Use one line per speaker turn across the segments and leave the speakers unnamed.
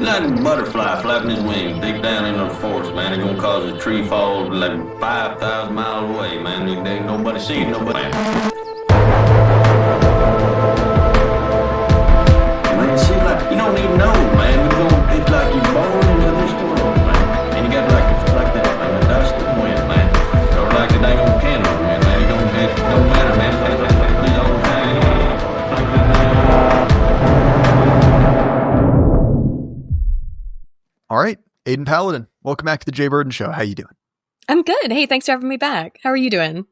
like a butterfly flapping his wings deep down into the forest, man. It's gonna cause a tree fall like 5,000 miles away, man. There ain't nobody seeing nobody. Man, see, like, you don't even know, man. It's like you're born into this world, man. And you got like that, man, the dust and wind, man. Or like the dang old candle, man. It don't matter, man. It's all the time.
All right, Aydin Paladin, welcome back to the Jay Burden Show. How you doing?
I'm good. Hey, thanks for having me back. How are you doing?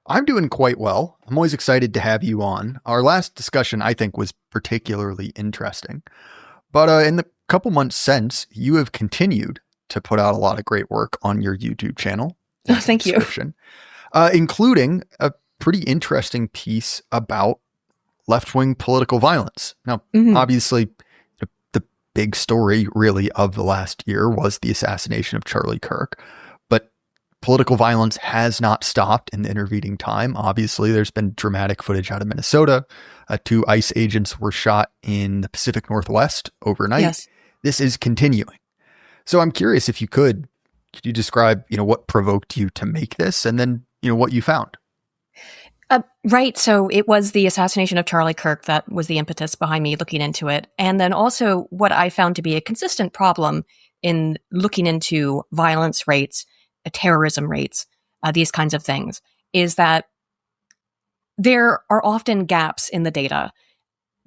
I'm doing quite well. I'm always excited to have you on. Our last discussion, I think, was particularly interesting. But in the couple months since, you have continued to put out a lot of great work on your YouTube channel.
Oh, thank you.
Including a pretty interesting piece about left-wing political violence. Now, obviously, the big story really of the last year was the assassination of Charlie Kirk. But political violence has not stopped in the intervening time. Obviously, there's been dramatic footage out of Minnesota. 2 ICE agents were shot in the Pacific Northwest overnight.
Yes.
This is continuing. So I'm curious if you could you describe, what provoked you to make this and then, what you found?
Right. So it was the assassination of Charlie Kirk that was the impetus behind me looking into it. And then also what I found to be a consistent problem in looking into violence rates, terrorism rates, these kinds of things, is that there are often gaps in the data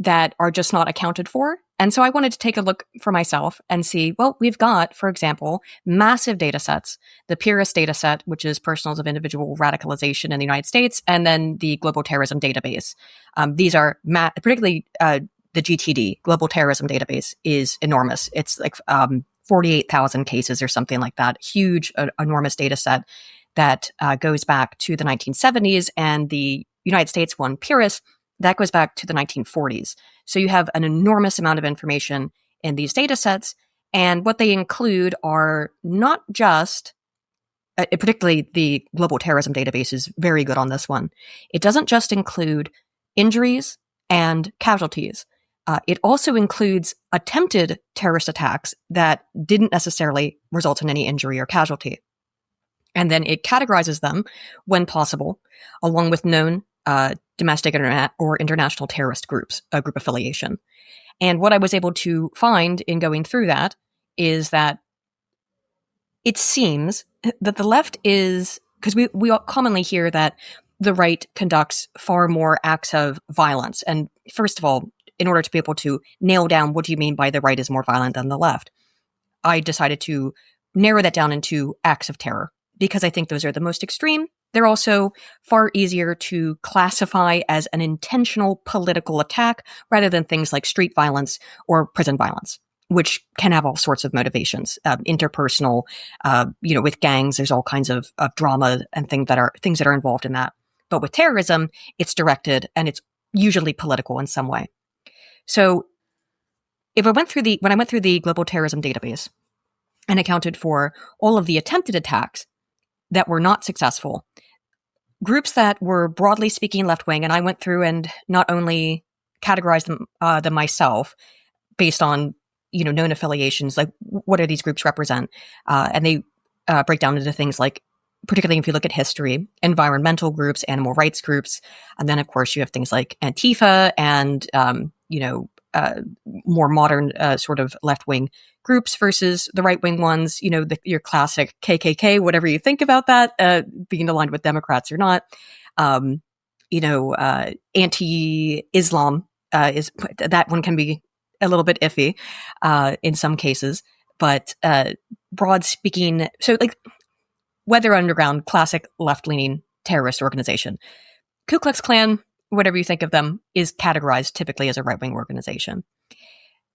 that are just not accounted for. And so I wanted to take a look for myself and see, well, we've got, for example, massive data sets, the PURIS data set, which is Personals of Individual Radicalization in the United States, and then the Global Terrorism Database. These are, particularly the GTD, Global Terrorism Database, is enormous. It's like 48,000 cases or something like that. Huge, enormous data set that goes back to the 1970s, and the United States one, PURIS, that goes back to the 1940s. So you have an enormous amount of information in these data sets. And what they include are not just, particularly the Global Terrorism Database is very good on this one. It doesn't just include injuries and casualties. It also includes attempted terrorist attacks that didn't necessarily result in any injury or casualty. And then it categorizes them, when possible, along with known domestic or international terrorist groups, group affiliation. And what I was able to find in going through that is that it seems that the left is, because we commonly hear that the right conducts far more acts of violence. And first of all, in order to be able to nail down what do you mean by the right is more violent than the left, I decided to narrow that down into acts of terror, because I think those are the most extreme. They're also far easier to classify as an intentional political attack rather than things like street violence or prison violence, which can have all sorts of motivations, interpersonal, with gangs. There's all kinds of drama and things that are involved in that. But with terrorism, it's directed and it's usually political in some way. So when I went through the Global Terrorism Database and accounted for all of the attempted attacks that were not successful, groups that were broadly speaking left-wing, and I went through and not only categorized them myself based on known affiliations, like what do these groups represent, and they break down into things like, particularly if you look at history, environmental groups, animal rights groups, and then of course you have things like Antifa and more modern sort of left-wing groups versus the right-wing ones, your classic KKK, whatever you think about that, being aligned with Democrats or not. Anti-Islam is, that one can be a little bit iffy in some cases, but broad speaking, so like Weather Underground, classic left-leaning terrorist organization. Ku Klux Klan, whatever you think of them, is categorized typically as a right-wing organization.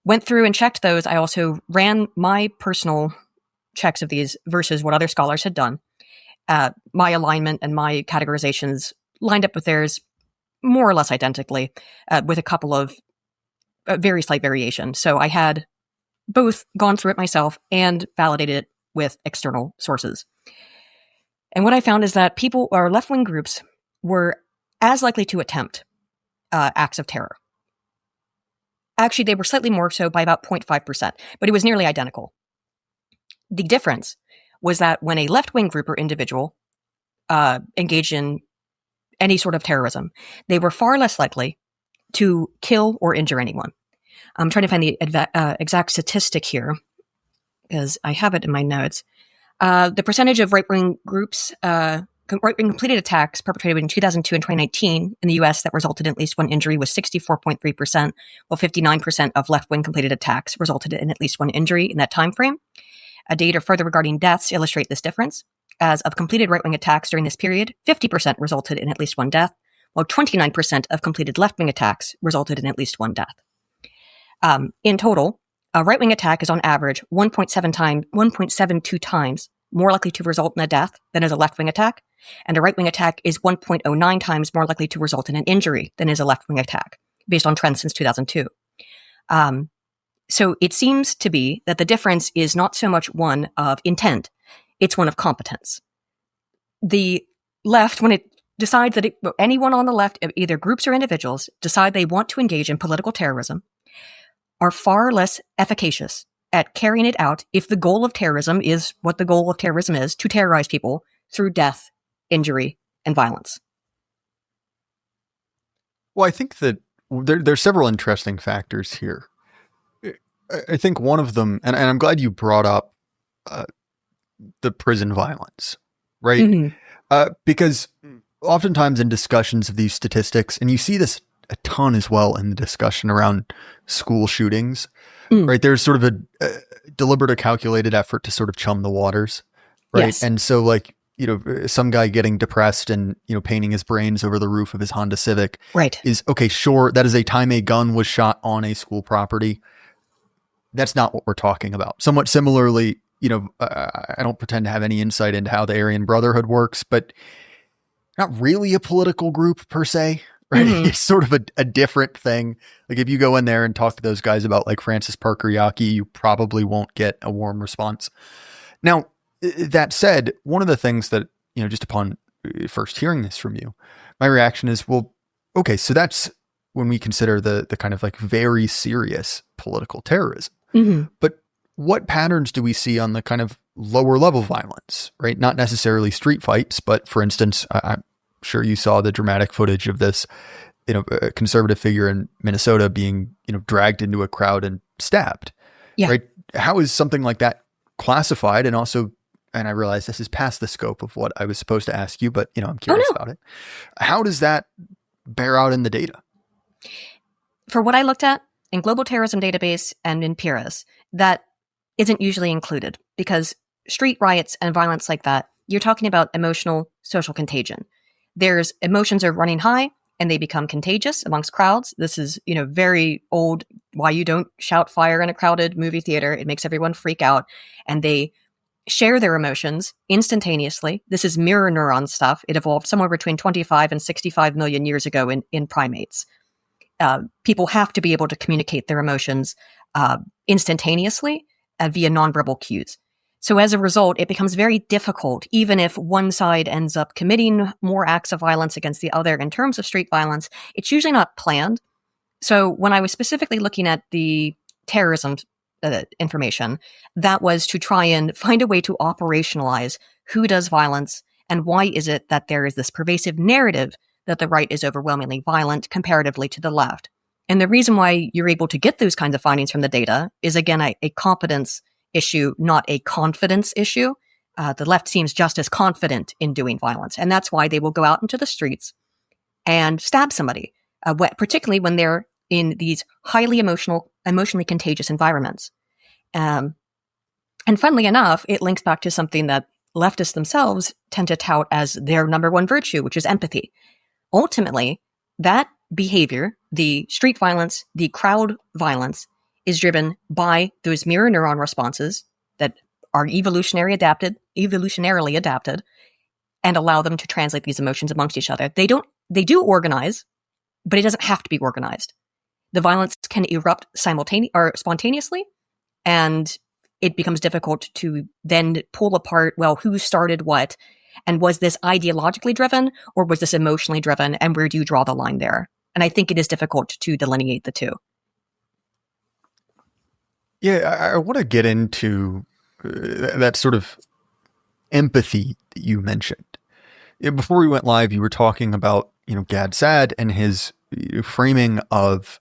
Went through and checked those. I also ran my personal checks of these versus what other scholars had done. My alignment and my categorizations lined up with theirs more or less identically, with a couple of very slight variation. So I had both gone through it myself and validated it with external sources. And what I found is that people, or left-wing groups, were as likely to attempt acts of terror Actually, they were slightly more so by about 0.5%, but it was nearly identical. The difference was that when a left-wing group or individual engaged in any sort of terrorism, they were far less likely to kill or injure anyone. I'm trying to find the exact statistic here because I have it in my notes. The percentage of right-wing groups, right-wing completed attacks perpetrated in 2002 and 2019 in the U.S. that resulted in at least one injury was 64.3%, while 59% of left-wing completed attacks resulted in at least one injury in that time frame. Data further regarding deaths illustrate this difference. As of completed right-wing attacks during this period, 50% resulted in at least one death, while 29% of completed left-wing attacks resulted in at least one death. In total, a right-wing attack is on average 1.72 times more likely to result in a death than is a left-wing attack, and a right-wing attack is 1.09 times more likely to result in an injury than is a left-wing attack, based on trends since 2002. So it seems to be that the difference is not so much one of intent, it's one of competence. The left, when it decides that anyone on the left, either groups or individuals, decide they want to engage in political terrorism, are far less efficacious at carrying it out if the goal of terrorism is what the goal of terrorism is, to terrorize people through death, injury, and violence.
Well, I think that there's several interesting factors here. I think one of them, and I'm glad you brought up the prison violence, right? Mm-hmm. Because oftentimes in discussions of these statistics, and you see this a ton as well in the discussion around school shootings, right? There's sort of a deliberate or calculated effort to sort of chum the waters, right? Yes. And so like, some guy getting depressed and, painting his brains over the roof of his Honda Civic,
right,
is okay. Sure. That is a time a gun was shot on a school property. That's not what we're talking about. Somewhat similarly, I don't pretend to have any insight into how the Aryan Brotherhood works, but not really a political group per se, right? Mm-hmm. It's sort of a different thing. Like if you go in there and talk to those guys about like Francis Parker Yockey, you probably won't get a warm response. Now, that said, one of the things that, just upon first hearing this from you, my reaction is, well, okay, so that's when we consider the kind of like very serious political terrorism. Mm-hmm. But what patterns do we see on the kind of lower level violence, right? Not necessarily street fights, but for instance, I'm sure you saw the dramatic footage of this, a conservative figure in Minnesota being, dragged into a crowd and stabbed, right? How is something like that classified? And also, and I realize this is past the scope of what I was supposed to ask you, but I'm curious about it. How does that bear out in the data?
For what I looked at in Global Terrorism Database and in PIRAS, that isn't usually included because street riots and violence like that, you're talking about emotional social contagion. There's emotions are running high and they become contagious amongst crowds. This is, very old, why you don't shout fire in a crowded movie theater. It makes everyone freak out and they share their emotions instantaneously. This is mirror neuron stuff. It evolved somewhere between 25 and 65 million years ago in primates. People have to be able to communicate their emotions instantaneously via nonverbal cues. So as a result, it becomes very difficult, even if one side ends up committing more acts of violence against the other in terms of street violence, it's usually not planned. So when I was specifically looking at the terrorism information, that was to try and find a way to operationalize who does violence and why is it that there is this pervasive narrative that the right is overwhelmingly violent comparatively to the left. And the reason why you're able to get those kinds of findings from the data is, again, a competence issue, not a confidence issue. The left seems just as confident in doing violence. And that's why they will go out into the streets and stab somebody, particularly when they're in these highly emotionally contagious environments. And funnily enough, it links back to something that leftists themselves tend to tout as their number one virtue, which is empathy. Ultimately, that behavior, the street violence, the crowd violence, is driven by those mirror neuron responses that are evolutionarily adapted and allow them to translate these emotions amongst each other. They do organize, but it doesn't have to be organized. The violence can erupt spontaneously, and it becomes difficult to then pull apart, well, who started what, and was this ideologically driven or was this emotionally driven, and where do you draw the line there? And I think it is difficult to delineate the two.
Yeah, I want to get into that sort of empathy that you mentioned. Before we went live, you were talking about, Gad Saad and his framing of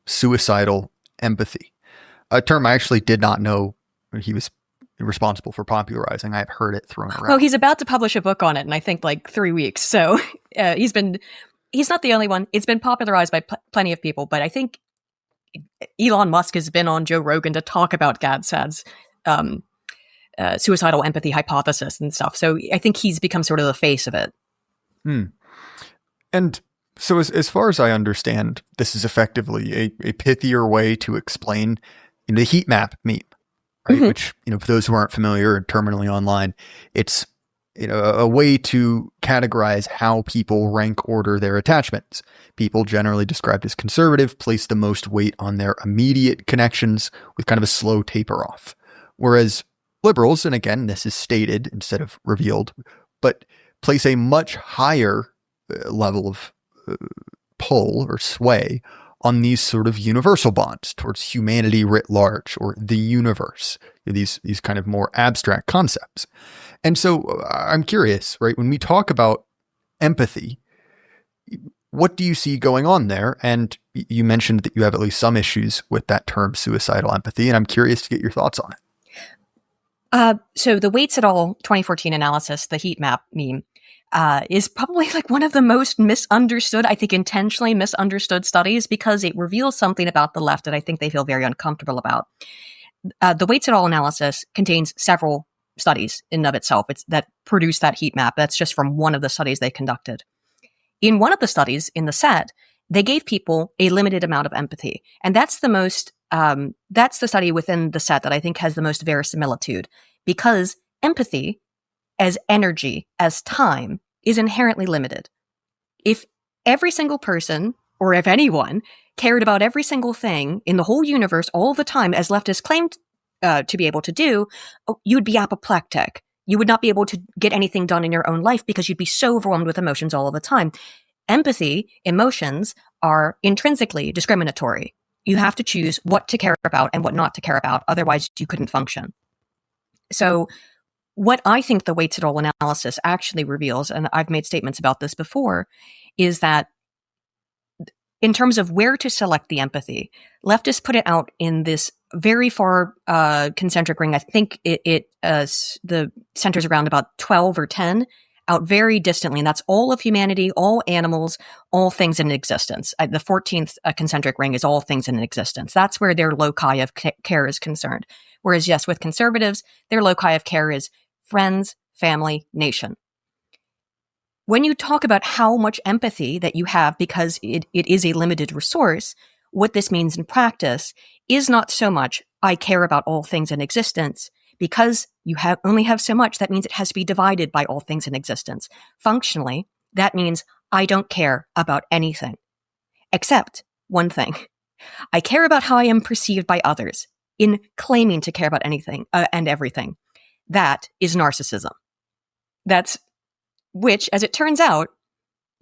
suicidal empathy, a term I actually did not know he was responsible for popularizing. I've heard it thrown around.
Well, he's about to publish a book on it in, I think, like 3 weeks. So he's not the only one. It's been popularized by plenty of people, but I think Elon Musk has been on Joe Rogan to talk about Gad Saad's suicidal empathy hypothesis and stuff. So I think he's become sort of the face of it.
And so as far as I understand, this is effectively a pithier way to explain the heat map meme, right? Which, for those who aren't familiar and terminally online, it's a way to categorize how people rank order their attachments. People generally described as conservative place the most weight on their immediate connections with kind of a slow taper off. Whereas liberals, and again, this is stated instead of revealed, but place a much higher level of pull or sway on these sort of universal bonds towards humanity writ large, or the universe, these kind of more abstract concepts. And so I'm curious, right? When we talk about empathy, what do you see going on there? And you mentioned that you have at least some issues with that term, suicidal empathy, and I'm curious to get your thoughts on it.
So the Waits et al. 2014 analysis, the heat map meme, is probably like one of the most misunderstood, I think intentionally misunderstood studies, because it reveals something about the left that I think they feel very uncomfortable about. The Waits et al. Analysis contains several studies in and of itself that produce that heat map. That's just from one of the studies they conducted. In one of the studies in the set, they gave people a limited amount of empathy. And that's the study within the set that I think has the most verisimilitude, because empathy as energy, as time, is inherently limited. If every single person, or if anyone, cared about every single thing in the whole universe all the time, as leftists claimed to be able to do, you'd be apoplectic. You would not be able to get anything done in your own life because you'd be so overwhelmed with emotions all of the time. Empathy, emotions, are intrinsically discriminatory. You have to choose what to care about and what not to care about. Otherwise, you couldn't function. So what I think the Waits et al. Analysis actually reveals, and I've made statements about this before, is that in terms of where to select the empathy, leftists put it out in this very far concentric ring. I think the centers around about 12 or 10, out very distantly, and that's all of humanity, all animals, all things in existence. The 14th concentric ring is all things in existence. That's where their loci of care is concerned. Whereas, yes, with conservatives, their loci of care is friends, family, nation. When you talk about how much empathy that you have because it is a limited resource, what this means in practice is not so much, I care about all things in existence. Because you only have so much, that means it has to be divided by all things in existence. Functionally, that means I don't care about anything. Except one thing. I care about how I am perceived by others in claiming to care about anything and everything. That is narcissism. Which, as it turns out,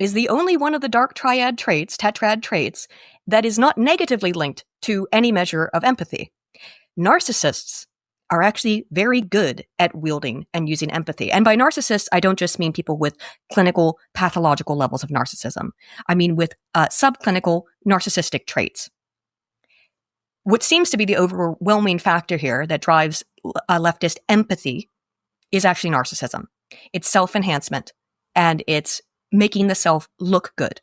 is the only one of the dark tetrad traits, that is not negatively linked to any measure of empathy. Narcissists are actually very good at wielding and using empathy. And by narcissists, I don't just mean people with clinical, pathological levels of narcissism. I mean with subclinical narcissistic traits. What seems to be the overwhelming factor here that drives leftist empathy is actually narcissism. It's self-enhancement, and it's making the self look good.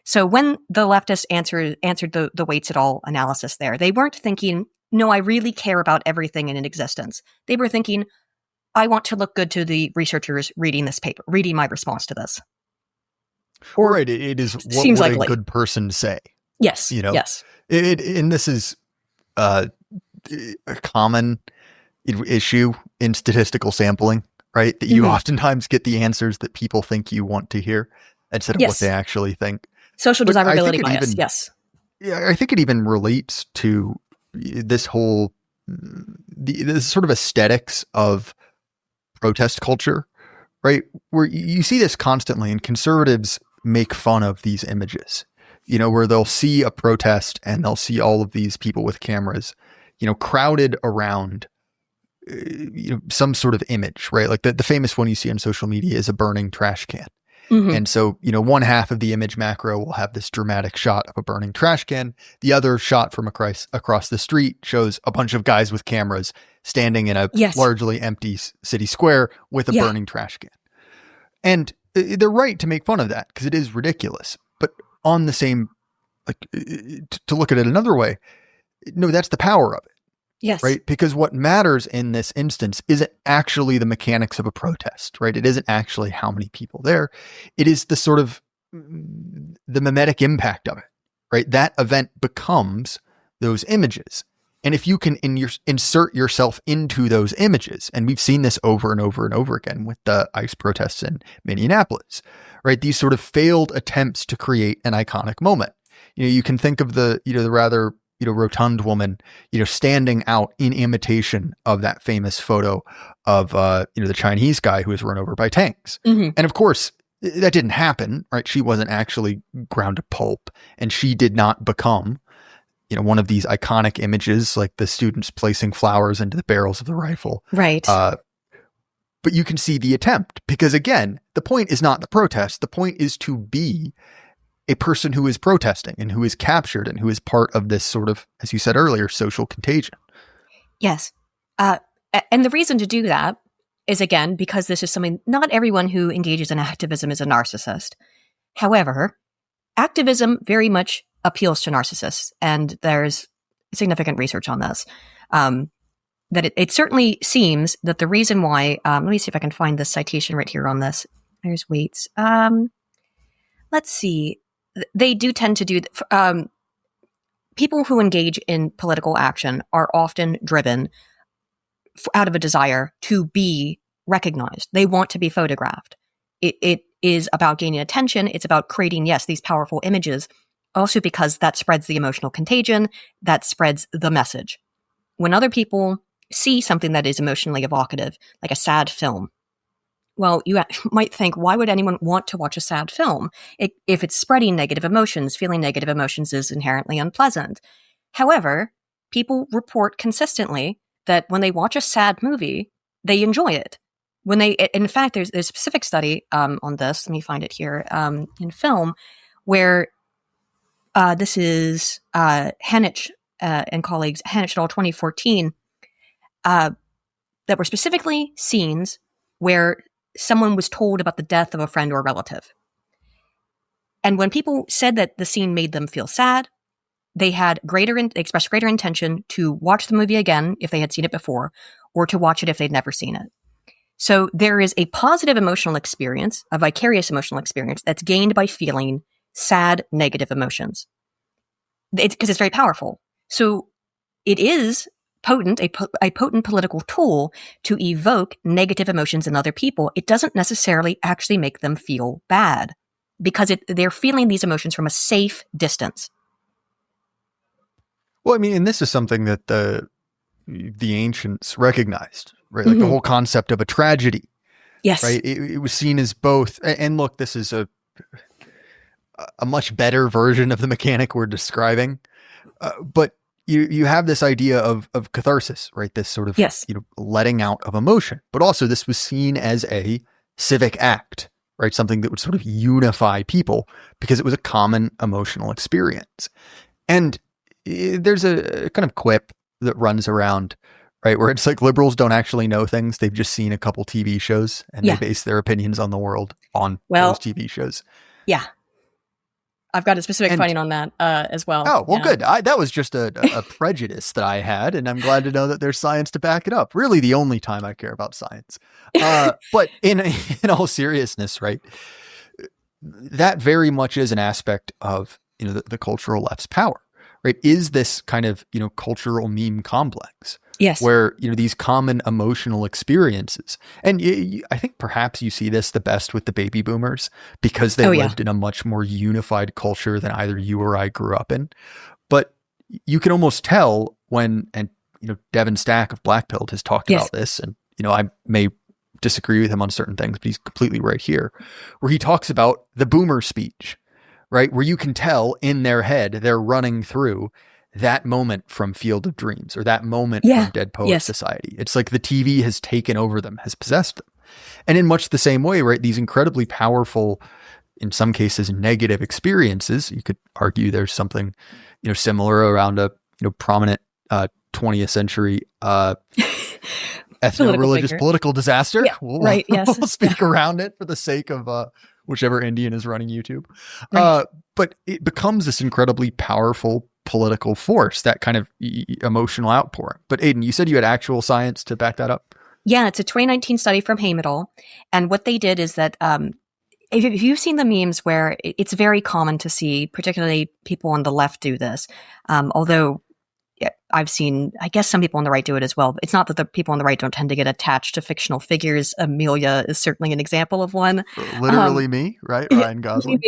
So when the leftists answered the Waits et al. Analysis there, they weren't thinking, no, I really care about everything in existence. They were thinking, I want to look good to the researchers reading this paper, reading my response to this.
Or right, it is what would a good person say.
Yes, yes.
And this is a common issue in statistical sampling, right? That you oftentimes get the answers that people think you want to hear instead of what they actually think.
Social desirability bias, yes.
Yeah, I think it even relates to this whole this sort of aesthetics of protest culture, right? Where you see this constantly, and conservatives make fun of these images, where they'll see a protest and they'll see all of these people with cameras, crowded around some sort of image, right? Like the famous one you see on social media is a burning trash can. And so, one half of the image macro will have this dramatic shot of a burning trash can. The other shot from across the street shows a bunch of guys with cameras standing in a largely empty city square with a burning trash can. And they're right to make fun of that because it is ridiculous. But on the same, to look at it another way, no, that's the power of it.
Yes.
Right. Because what matters in this instance isn't actually the mechanics of a protest, right? It isn't actually how many people there. It is the sort of the mimetic impact of it, right? That event becomes those images. And if you can insert yourself into those images, and we've seen this over and over and over again with the ICE protests in Minneapolis, right? These sort of failed attempts to create an iconic moment. You can think of the rather rotund woman, standing out in imitation of that famous photo of, the Chinese guy who was run over by tanks. And of course, that didn't happen, right? She wasn't actually ground to pulp, and she did not become, one of these iconic images like the students placing flowers into the barrels of the rifle.
Right.
But you can see the attempt because, again, the point is not the protest. The point is to be a person who is protesting and who is captured and who is part of this sort of, as you said earlier, social contagion.
Yes. And the reason to do that is, again, because this is something, not everyone who engages in activism is a narcissist. However, activism very much appeals to narcissists. And there's significant research on this. That it certainly seems that the reason why, let me see if I can find this citation right here on this. There's Waits. Let's see. They do tend to do, people who engage in political action are often driven out of a desire to be recognized. They want to be photographed. It is about gaining attention. It's about creating, these powerful images, also because that spreads the emotional contagion, that spreads the message. When other people see something that is emotionally evocative, like a sad film, well, you might think, why would anyone want to watch a sad film? If it's spreading negative emotions, feeling negative emotions is inherently unpleasant. However, people report consistently that when they watch a sad movie, they enjoy it. In fact, there's a specific study on this. Let me find it here in film, where this is Hanich and colleagues, Hanich et al. 2014, that were specifically scenes where someone was told about the death of a friend or relative. And when people said that the scene made them feel sad, they expressed greater intention to watch the movie again if they had seen it before, or to watch it if they'd never seen it. So there is a positive emotional experience, a vicarious emotional experience that's gained by feeling sad, negative emotions. Because it's very powerful. So it is potent, a potent political tool to evoke negative emotions in other people. It doesn't necessarily actually make them feel bad because they're feeling these emotions from a safe distance.
Well, I mean, and this is something that the ancients recognized, right? Like the whole concept of a tragedy.
Yes.
Right. It was seen as both. And look, this is a much better version of the mechanic we're describing. But you have this idea of catharsis, right? This sort of, letting out of emotion, but also this was seen as a civic act, right? Something that would sort of unify people because it was a common emotional experience. And there's a kind of quip that runs around, right? Where it's like liberals don't actually know things. They've just seen a couple TV shows and they base their opinions on the world on those TV shows.
Yeah. I've got a specific finding on that as well.
Oh, well, good. That was just a prejudice that I had, and I'm glad to know that there's science to back it up. Really the only time I care about science. But in all seriousness, right, that very much is an aspect of, the cultural left's power, right? Is this kind of, cultural meme complex.
Yes.
Where, these common emotional experiences. And I think perhaps you see this the best with the baby boomers because they lived in a much more unified culture than either you or I grew up in. But you can almost tell when, and, Devin Stack of Blackpilled has talked about this. And, I may disagree with him on certain things, but he's completely right here, where he talks about the boomer speech, right? Where you can tell in their head, they're running through that moment from Field of Dreams or that moment
Yeah.
from Dead Poets
Yes.
Society. It's like the TV has taken over them, has possessed them. And in much the same way, right, these incredibly powerful, in some cases, negative experiences, you could argue there's something, similar around a, prominent 20th century ethno-religious political disaster.
Yeah, right. Yes.
We'll speak around it for the sake of whichever Indian is running YouTube.
Right.
But it becomes this incredibly powerful political force, that kind of emotional outpouring. But Aydin, you said you had actual science to back that up?
Yeah, it's a 2019 study from Hamadol. And what they did is that if you've seen the memes where it's very common to see, particularly people on the left do this, although I've seen, I guess some people on the right do it as well. It's not that the people on the right don't tend to get attached to fictional figures. Amelia is certainly an example of one.
Literally me, right? Ryan Gosling.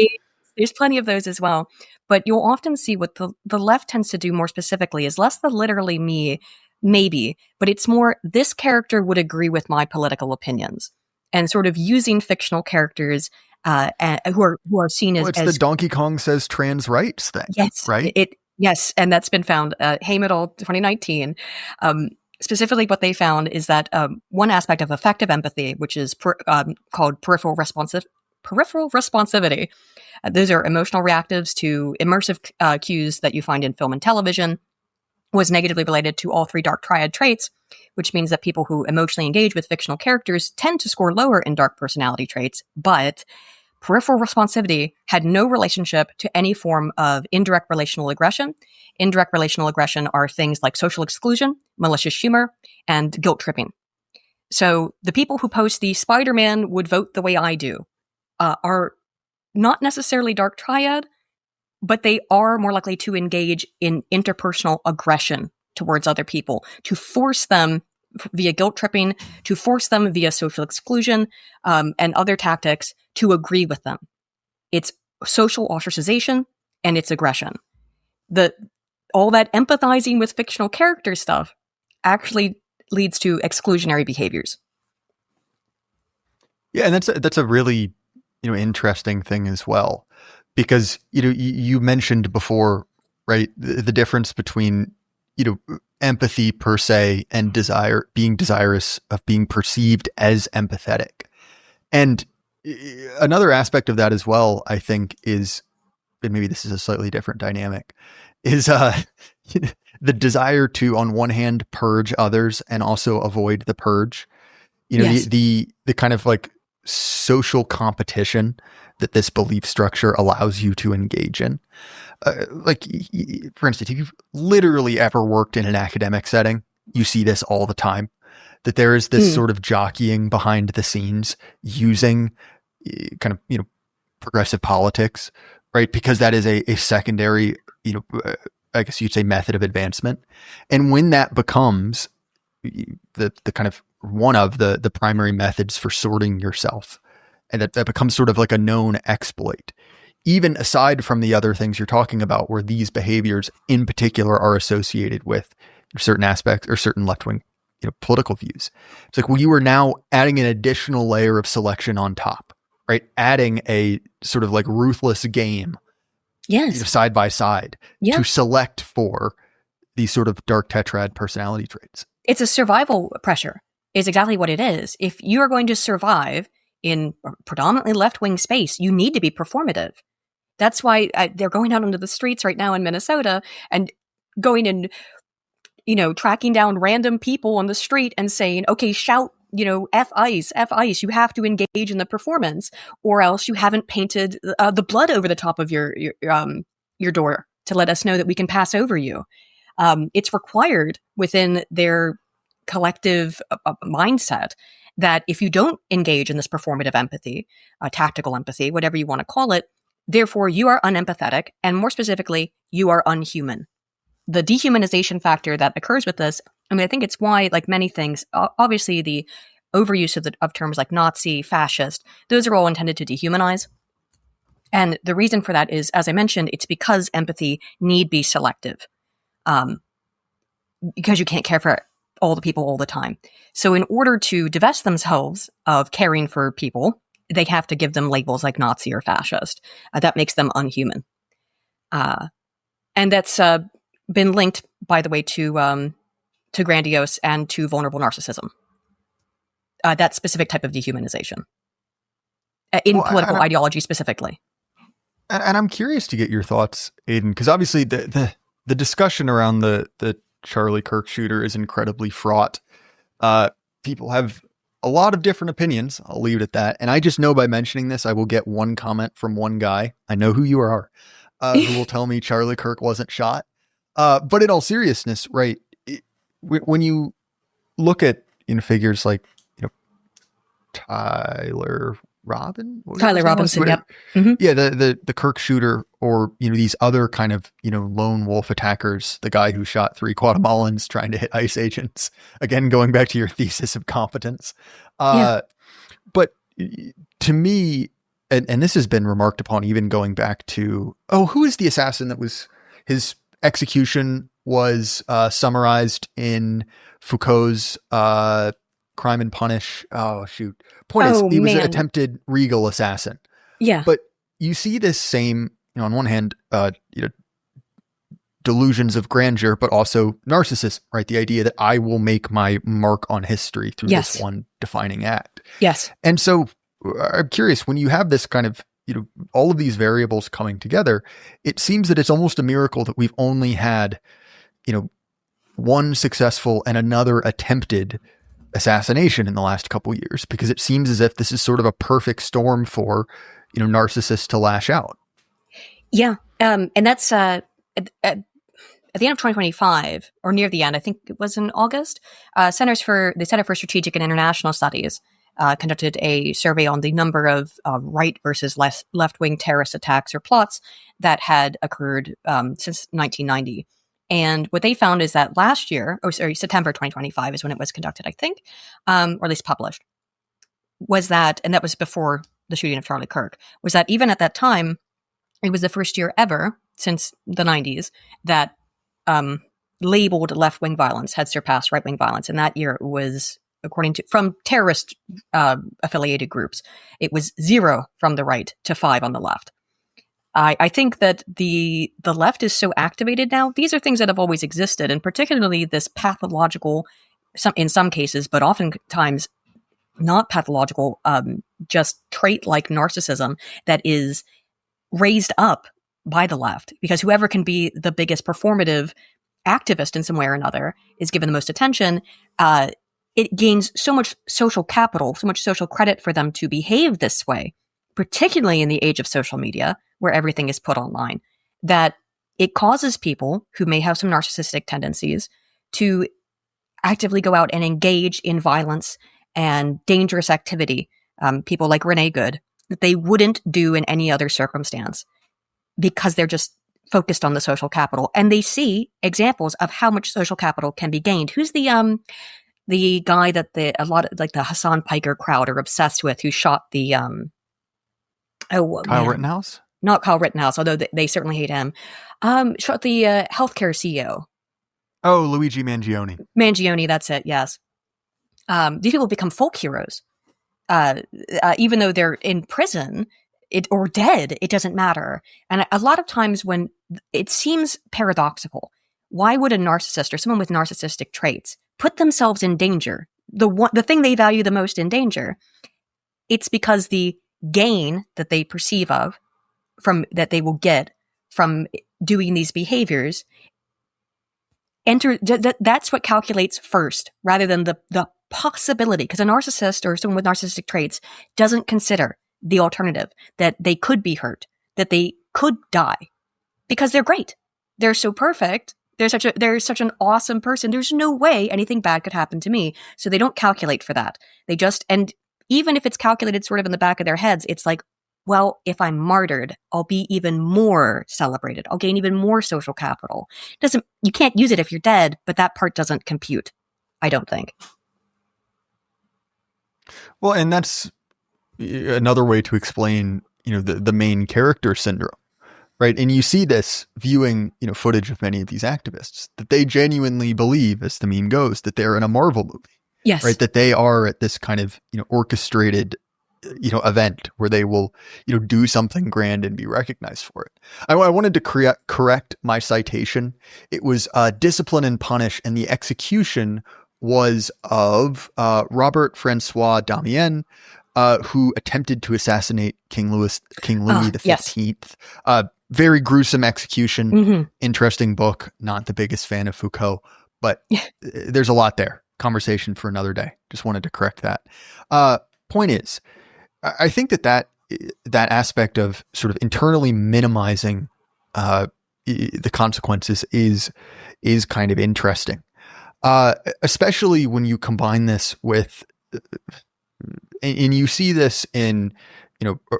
There's plenty of those as well. But you'll often see what the left tends to do more specifically is less the literally me, maybe, but it's more this character would agree with my political opinions, and sort of using fictional characters who are seen as...
It's the Donkey Kong says trans rights thing.
Yes.
Right?
Yes, and that's been found. Hamadol 2019. Specifically, what they found is that one aspect of effective empathy, which is called peripheral responsivity. Those are emotional reactives to immersive cues that you find in film and television, was negatively related to all three dark triad traits, which means that people who emotionally engage with fictional characters tend to score lower in dark personality traits, but peripheral responsivity had no relationship to any form of indirect relational aggression. Indirect relational aggression are things like social exclusion, malicious humor, and guilt tripping. So the people who post the Spider-Man would vote the way I do are not necessarily dark triad, but they are more likely to engage in interpersonal aggression towards other people, to force them via guilt tripping, to force them via social exclusion, and other tactics to agree with them. It's social ostracization and it's aggression. All that empathizing with fictional character stuff actually leads to exclusionary behaviors.
Yeah, and that's a really interesting thing as well, because you mentioned before, right, the difference between empathy per se and being desirous of being perceived as empathetic. And another aspect of that as well, I think, is, and maybe this is a slightly different dynamic, is the desire to, on one hand, purge others and also avoid the purge.
Yes.
The kind of like social competition that this belief structure allows you to engage in. Like, for instance, if you've literally ever worked in an academic setting, you see this all the time, that there is this sort of jockeying behind the scenes using kind of, progressive politics, right? Because that is a secondary, I guess you'd say, method of advancement. And when that becomes the kind of one of the primary methods for sorting yourself, and that becomes sort of like a known exploit, even aside from the other things you're talking about, where these behaviors in particular are associated with certain aspects or certain left-wing political views. It's like, well, you are now adding an additional layer of selection on top, right? Adding a sort of like ruthless game,
Yes,
side by side,
Yeah.
to select for these sort of dark tetrad personality traits.
It's a survival pressure, is exactly what it is. If you are going to survive in predominantly left-wing space, you need to be performative. That's why they're going out into the streets right now in Minnesota and going and, tracking down random people on the street and saying, okay, shout, F ice, you have to engage in the performance, or else you haven't painted the blood over the top of your door to let us know that we can pass over you. It's required within their collective mindset that if you don't engage in this performative empathy, tactical empathy, whatever you want to call it, therefore you are unempathetic, and more specifically, you are unhuman. The dehumanization factor that occurs with this, I think it's why, like many things, obviously the overuse of terms like Nazi, fascist, those are all intended to dehumanize. And the reason for that is, as I mentioned, it's because empathy need be selective. Because you can't care for all the people all the time. So in order to divest themselves of caring for people, they have to give them labels like Nazi or fascist. That makes them unhuman. And that's been linked, by the way, to grandiose and to vulnerable narcissism. That specific type of dehumanization in political ideology specifically.
And I'm curious to get your thoughts, Aydin, because obviously the discussion around the Charlie Kirk shooter is incredibly fraught. People have a lot of different opinions. I'll leave it at that. And I just know by mentioning this, I will get one comment from one guy. I know who you are, who will tell me Charlie Kirk wasn't shot. But in all seriousness, right, when you look at figures like Tyler
Robinson, yep.
Mm-hmm. Yeah, the Kirk shooter, or these other kind of lone wolf attackers, the guy who shot 3 Guatemalans trying to hit ICE agents. Again, going back to your thesis of competence. But to me, and this has been remarked upon, even going back to who is the assassin that was his execution was summarized in Foucault's Crime and Punish. Oh, shoot. Point is, he was an attempted regal assassin.
Yeah.
But you see this same, on one hand, delusions of grandeur, but also narcissism, right? The idea that I will make my mark on history through this one defining act.
Yes.
And so I'm curious, when you have this kind of, all of these variables coming together, it seems that it's almost a miracle that we've only had, one successful and another attempted assassination in the last couple of years, because it seems as if this is sort of a perfect storm for, narcissists to lash out.
Yeah. And that's at the end of 2025, or near the end, I think it was in August, the Center for Strategic and International Studies conducted a survey on the number of right versus left-wing terrorist attacks or plots that had occurred since 1990. And what they found is that last year, September 2025 is when it was conducted, I think, or at least published, was that, and that was before the shooting of Charlie Kirk, was that even at that time, it was the first year ever since the 90s that labeled left-wing violence had surpassed right-wing violence. And that year it was, according to, from terrorist affiliated groups, it was 0 from the right to 5 on the left. I think that the left is so activated now. These are things that have always existed, and particularly this pathological, in some cases, but oftentimes not pathological, just trait like narcissism that is raised up by the left, because whoever can be the biggest performative activist in some way or another is given the most attention. It gains so much social capital, so much social credit for them to behave this way, particularly in the age of social media, where everything is put online, that it causes people who may have some narcissistic tendencies to actively go out and engage in violence and dangerous activity, people like Renee Good, that they wouldn't do in any other circumstance, because they're just focused on the social capital. And they see examples of how much social capital can be gained. Who's the guy that a lot of, like, the Hassan Piker crowd are obsessed with, who shot the
Kyle Rittenhouse?
Not Kyle Rittenhouse, although they certainly hate him. Shot the healthcare CEO.
Oh, Luigi Mangione.
Mangione, that's it, yes. These people become folk heroes. Even though they're in prison or dead, it doesn't matter. And a lot of times when it seems paradoxical, why would a narcissist or someone with narcissistic traits put themselves in danger? The thing they value the most in danger, it's because the gain that they perceive of that they will get from doing these behaviors that's what calculates first, rather than the possibility. Because a narcissist or someone with narcissistic traits doesn't consider the alternative, that they could be hurt, that they could die, because they're great. They're so perfect. They're such an awesome person. There's no way anything bad could happen to me. So they don't calculate for that. They just, and even if it's calculated sort of in the back of their heads, it's like, well, if I'm martyred, I'll be even more celebrated. I'll gain even more social capital. You can't use it if you're dead, but that part doesn't compute, I don't think.
Well, and that's another way to explain, the main character syndrome, right? And you see this viewing, footage of many of these activists, that they genuinely believe, as the meme goes, that they're in a Marvel movie.
Yes.
Right. That they are at this kind of, orchestrated event where they will, do something grand and be recognized for it. I wanted to correct my citation. It was Discipline and Punish, and the execution was of Robert Francois Damien, who attempted to assassinate King Louis the 15th.
Yes.
Very gruesome execution.
Mm-hmm.
Interesting book. Not the biggest fan of Foucault, but there's a lot there. Conversation for another day. Just wanted to correct that. Point is, I think that aspect of sort of internally minimizing the consequences is kind of interesting, especially when you combine this with, and you see this in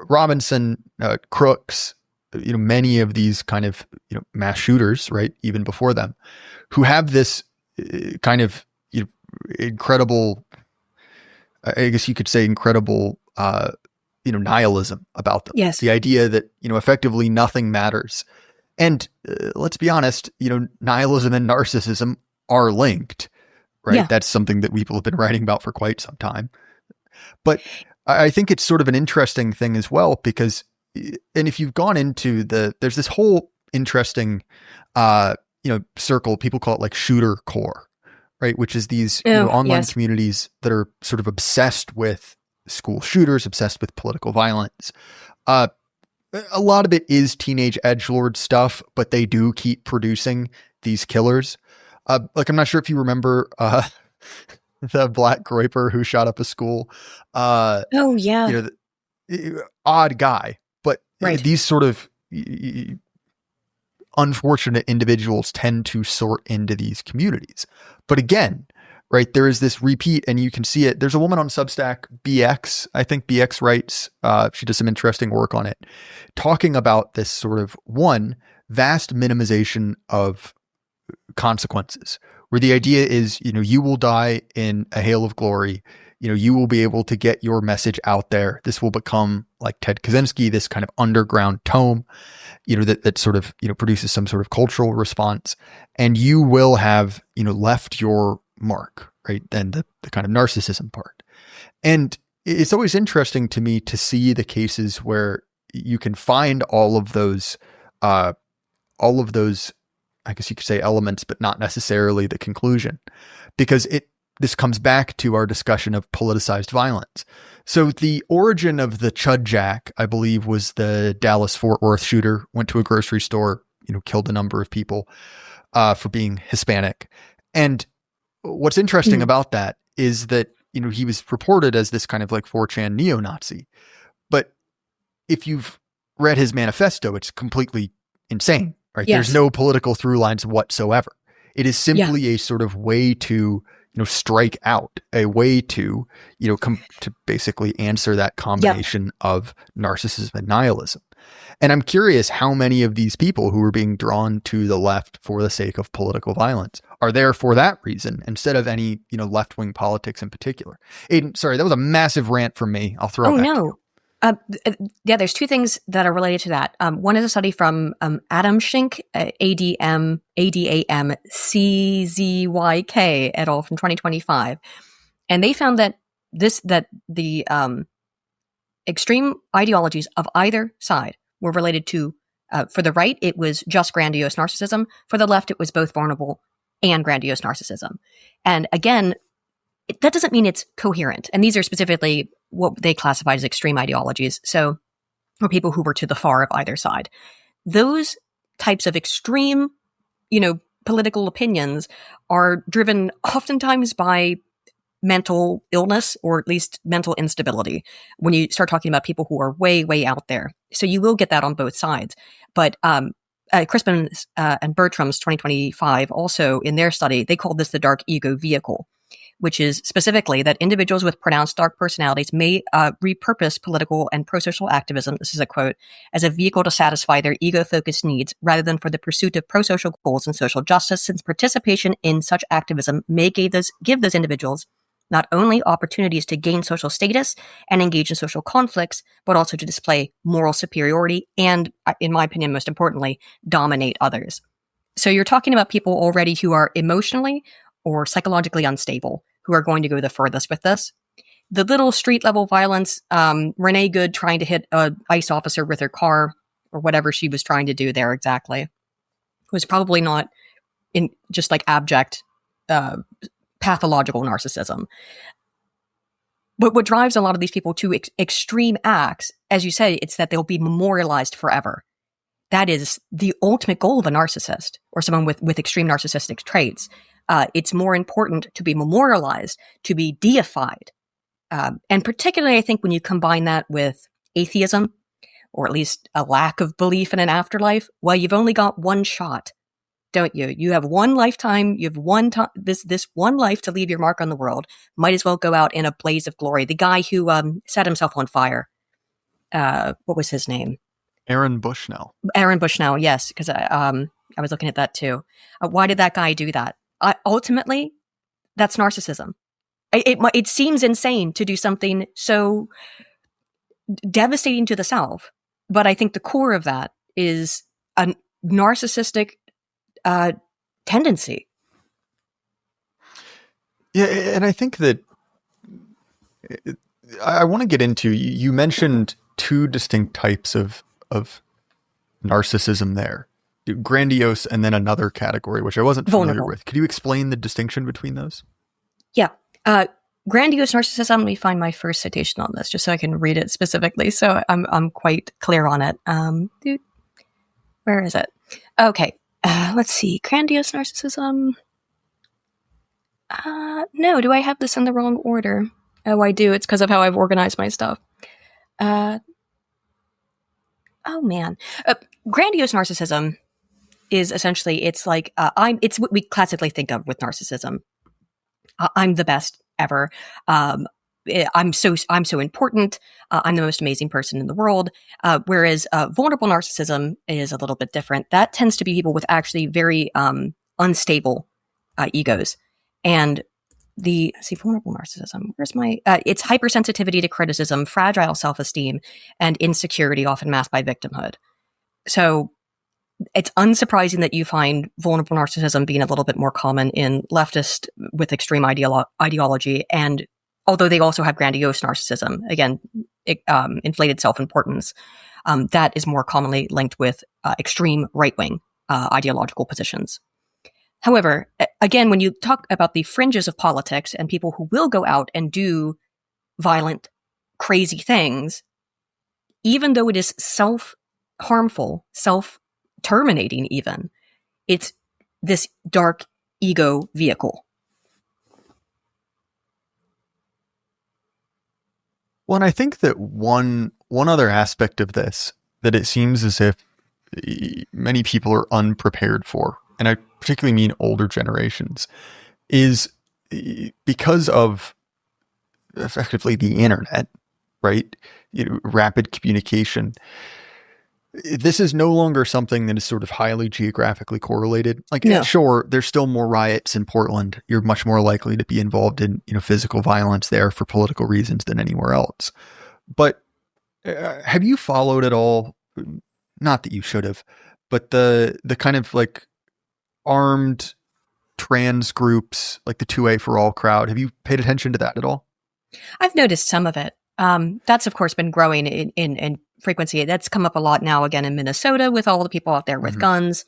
Robinson, Crooks, many of these kind of mass shooters, right, even before them, who have this kind of incredible, I guess you could say incredible, nihilism about them.
Yes.
The idea that, effectively nothing matters. And let's be honest, nihilism and narcissism are linked, right?
Yeah.
That's something that people have been writing about for quite some time. But I think it's sort of an interesting thing as well, because, and if you've gone into there's this whole interesting, circle, people call it like shooter core, right? Which is these online communities that are sort of obsessed with school shooters, obsessed with political violence. A lot of it is teenage edgelord stuff, but they do keep producing these killers. Like, I'm not sure if you remember the Black Groiper who shot up a school.
Oh yeah.
Odd guy, but these sort of unfortunate individuals tend to sort into these communities. But again, right, there is this repeat, and you can see it. There's a woman on Substack, BX, I think BX writes, she does some interesting work on it, talking about this sort of vast minimization of consequences, where the idea is, you will die in a hail of glory. You will be able to get your message out there. This will become like Ted Kaczynski, this kind of underground tome, that sort of, produces some sort of cultural response, and you will have, left your mark, right? Then the kind of narcissism part. And it's always interesting to me to see the cases where you can find all of those, I guess you could say elements, but not necessarily the conclusion, because this comes back to our discussion of politicized violence. So the origin of the Chud Jack, I believe, was the Dallas-Fort Worth shooter, went to a grocery store, killed a number of people for being Hispanic. And what's interesting about that is that, he was reported as this kind of like 4chan neo-Nazi. But if you've read his manifesto, it's completely insane, right?
Yes.
There's no political through lines whatsoever. It is simply a sort of way to strike out, a way to, to basically answer that combination of narcissism and nihilism. And I'm curious how many of these people who are being drawn to the left for the sake of political violence are there for that reason, instead of any, left-wing politics in particular. Aydin, sorry, that was a massive rant from me. I'll throw it back to you.
There's two things that are related to that. One is a study from Adam Schenck, ADAMCZYK et al. From 2025. And they found that the extreme ideologies of either side were related to, for the right, it was just grandiose narcissism. For the left, it was both vulnerable and grandiose narcissism. And again, that doesn't mean it's coherent. And these are specifically what they classified as extreme ideologies. So, or people who were to the far of either side. Those types of extreme, political opinions are driven oftentimes by mental illness, or at least mental instability, when you start talking about people who are way, way out there. So you will get that on both sides. But Crispin and Bertram's 2025 also, in their study, they called this the dark ego vehicle, which is specifically that individuals with pronounced dark personalities may repurpose political and pro-social activism, this is a quote, as a vehicle to satisfy their ego-focused needs rather than for the pursuit of pro-social goals and social justice, since participation in such activism may give those individuals not only opportunities to gain social status and engage in social conflicts, but also to display moral superiority and, in my opinion, most importantly, dominate others. So you're talking about people already who are emotionally or psychologically unstable, who are going to go the furthest with this. the little street level violence, Renee Good trying to hit a ICE officer with her car or whatever she was trying to do there exactly was probably not in just like abject pathological narcissism. But what drives a lot of these people to extreme acts, as you say, it's that they'll be memorialized forever. That is the ultimate goal of a narcissist or someone with extreme narcissistic traits. It's more important to be memorialized, to be deified. And particularly, I think, when you combine that with atheism, or at least a lack of belief in an afterlife, well, you've only got one shot, don't you? You have one lifetime. You have this one life to leave your mark on the world. Might as well go out in a blaze of glory. The guy who set himself on fire. What was his name?
Aaron Bushnell.
Aaron Bushnell, yes, because I was looking at that too. Why did that guy do that? Ultimately, that's narcissism. It seems insane to do something so devastating to the self, but I think the core of that is a narcissistic tendency.
Yeah, and I think that I want to get into, you mentioned two distinct types of narcissism there. Grandiose and then another category, which I wasn't familiar with. Could you explain the distinction between those?
Yeah. Grandiose narcissism, let me find my first citation on this just so I can read it specifically. So I'm quite clear on it. Where is it? Okay. Let's see. Grandiose narcissism. No, do I have this in the wrong order? Oh, I do. It's because of how I've organized my stuff. Oh man. Grandiose narcissism is essentially, it's like, it's what we classically think of with narcissism. I'm the best ever. I'm so important. I'm the most amazing person in the world. Whereas vulnerable narcissism is a little bit different. That tends to be people with actually very unstable egos. And vulnerable narcissism. Where's my? It's hypersensitivity to criticism, fragile self-esteem, and insecurity, often masked by victimhood. So it's unsurprising that you find vulnerable narcissism being a little bit more common in leftist with extreme ideology. And although they also have grandiose narcissism, again, inflated self-importance, that is more commonly linked with extreme right-wing ideological positions. However, again, when you talk about the fringes of politics and people who will go out and do violent, crazy things, even though it is self-harmful, self-terminating even, it's this dark ego vehicle.
Well, and I think that one other aspect of this that it seems as if many people are unprepared for, and I particularly mean older generations, is because of effectively the internet, right? Rapid communication. This is no longer something that is sort of highly geographically correlated. Like, no. Sure, there's still more riots in Portland. You're much more likely to be involved in, physical violence there for political reasons than anywhere else. But have you followed at all? Not that you should have, but the kind of like armed trans groups, like the 2A for All crowd. Have you paid attention to that at all?
I've noticed some of it. That's of course been growing in frequency. That's come up a lot now again in Minnesota with all the people out there with guns.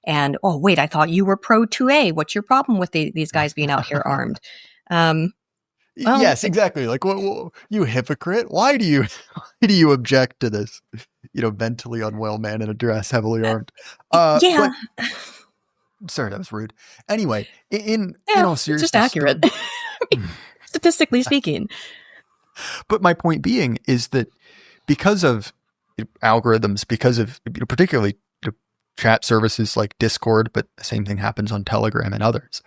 And, oh, wait, I thought you were pro 2A. What's your problem with these guys being out here armed?
Yes, exactly. Like, you hypocrite. Why do you object to this, mentally unwell man in a dress, heavily armed?
Yeah.
Sorry, that was rude. Anyway, in all seriousness,
it's just accurate, statistically speaking.
But my point being is that because of algorithms, because of particularly chat services like Discord, but the same thing happens on Telegram and others,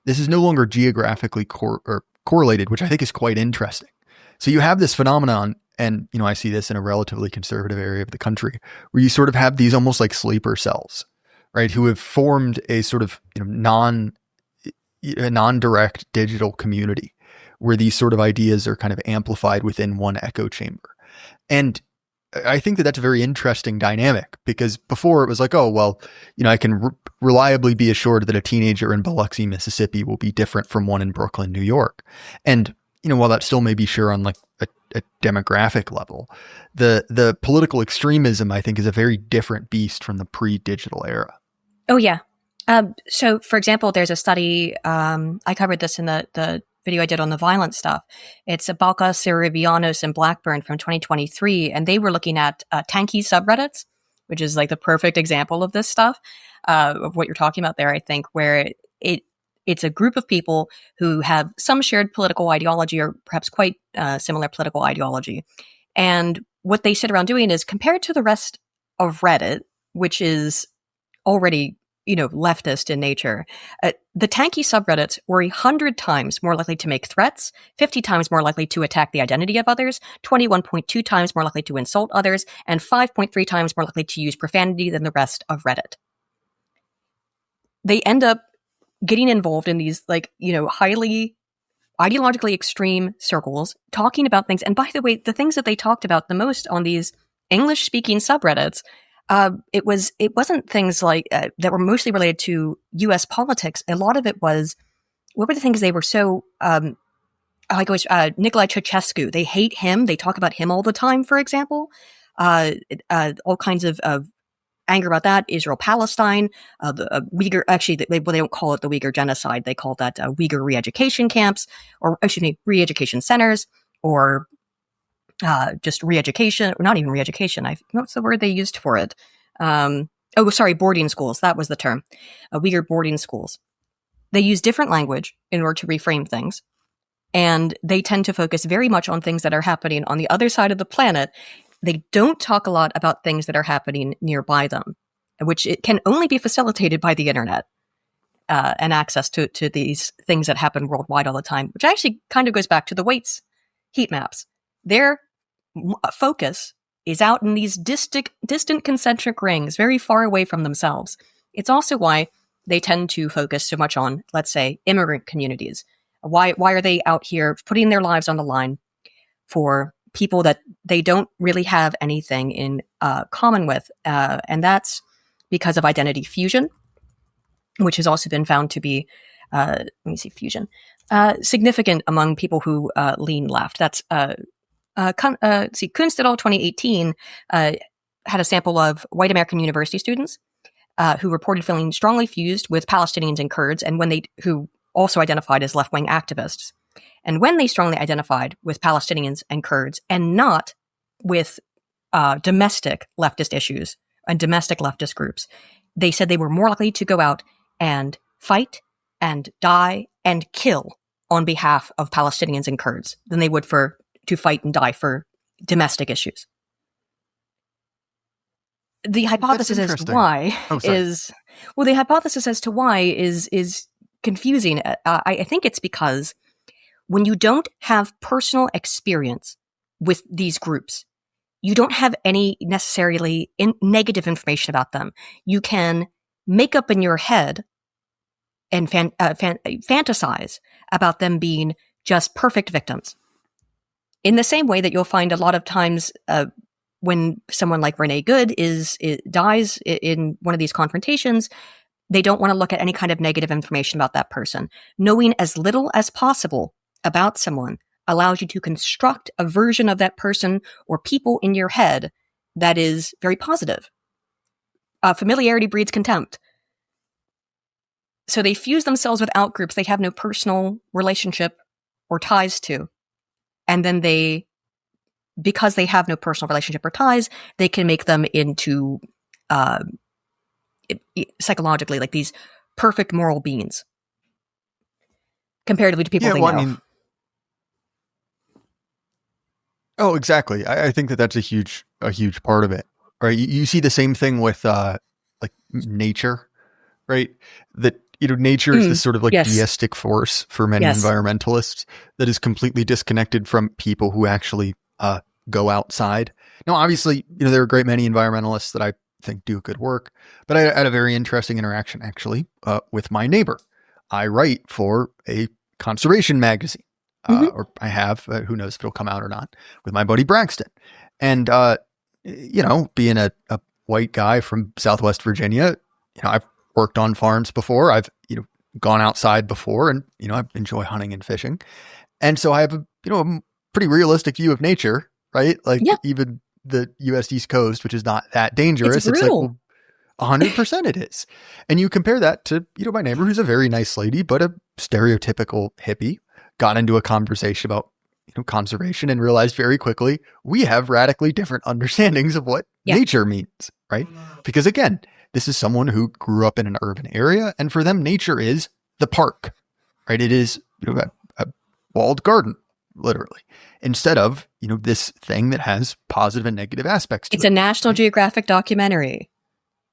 this is no longer geographically correlated, which I think is quite interesting. So you have this phenomenon, and I see this in a relatively conservative area of the country, where you sort of have these almost like sleeper cells, right, who have formed a sort of non-direct digital community where these sort of ideas are kind of amplified within one echo chamber. And I think that that's a very interesting dynamic, because before it was like, oh, well, I can reliably be assured that a teenager in Biloxi, Mississippi will be different from one in Brooklyn, New York. And while that still may be sure on like a demographic level, the political extremism, I think, is a very different beast from the pre-digital era.
Oh, yeah. So, for example, there's a study, I covered this in the video I did on the violent stuff. It's Balka, Sirivianos, and Blackburn from 2023, and they were looking at tanky subreddits, which is like the perfect example of this stuff, of what you're talking about there, I think, where it's a group of people who have some shared political ideology or perhaps quite similar political ideology. And what they sit around doing is, compared to the rest of Reddit, which is already leftist in nature, the tanky subreddits were 100 times more likely to make threats, 50 times more likely to attack the identity of others, 21.2 times more likely to insult others, and 5.3 times more likely to use profanity than the rest of Reddit. They end up getting involved in these highly ideologically extreme circles, talking about things. And by the way, the things that they talked about the most on these English-speaking subreddits, it wasn't things like that were mostly related to U.S. politics. A lot of it was, what were the things they were so Nicolae Ceausescu. They hate him. They talk about him all the time. For example, all kinds of anger about that. Israel, Palestine, the Uyghur. Actually, they don't call it the Uyghur genocide. They call that Uyghur re-education camps, or re-education centers, or just re-education, or not even re-education. What's the word they used for it? Boarding schools. That was the term. Uyghur boarding schools. They use different language in order to reframe things. And they tend to focus very much on things that are happening on the other side of the planet. They don't talk a lot about things that are happening nearby them, which it can only be facilitated by the internet and access to these things that happen worldwide all the time, which actually kind of goes back to the Waits heat maps. Their focus is out in these distant concentric rings, very far away from themselves. It's also why they tend to focus so much on, let's say, immigrant communities. Why are they out here putting their lives on the line for people that they don't really have anything in common with? And that's because of identity fusion, which has also been found to be, significant among people who lean left. That's Kunst et al. 2018 had a sample of white American university students who reported feeling strongly fused with Palestinians and Kurds, and who also identified as left-wing activists. And when they strongly identified with Palestinians and Kurds, and not with domestic leftist issues and domestic leftist groups, they said they were more likely to go out and fight and die and kill on behalf of Palestinians and Kurds than they would to fight and die for domestic issues. The hypothesis as to why is confusing. I think it's because when you don't have personal experience with these groups, you don't have any necessarily negative information about them. You can make up in your head and fantasize about them being just perfect victims. In the same way that you'll find a lot of times when someone like Renee Good dies in one of these confrontations, they don't want to look at any kind of negative information about that person. Knowing as little as possible about someone allows you to construct a version of that person or people in your head that is very positive. Familiarity breeds contempt. So they fuse themselves with outgroups they have no personal relationship or ties to. And then because they have no personal relationship or ties, they can make them into psychologically like these perfect moral beings comparatively to people they know.
Exactly. I think that's a huge part of it, right? You see the same thing with like nature, right? That nature is this sort of like deistic force for many environmentalists that is completely disconnected from people who actually go outside. Now, obviously, there are a great many environmentalists that I think do good work, but I had a very interesting interaction actually with my neighbor. I write for a conservation magazine, or I have, who knows if it'll come out or not, with my buddy Braxton. And, being a white guy from Southwest Virginia, I've worked on farms before. I've, gone outside before, and, I enjoy hunting and fishing. And so I have a pretty realistic view of nature, right? Like even the US East Coast, which is not that dangerous. It's like, well, 100% it is. And you compare that to, my neighbor who's a very nice lady, but a stereotypical hippie, got into a conversation about, conservation and realized very quickly we have radically different understandings of what nature means, right? Because again, this is someone who grew up in an urban area, and for them, nature is the park, right? It is a walled garden, literally, instead of, this thing that has positive and negative aspects to it.
It's a National Geographic documentary.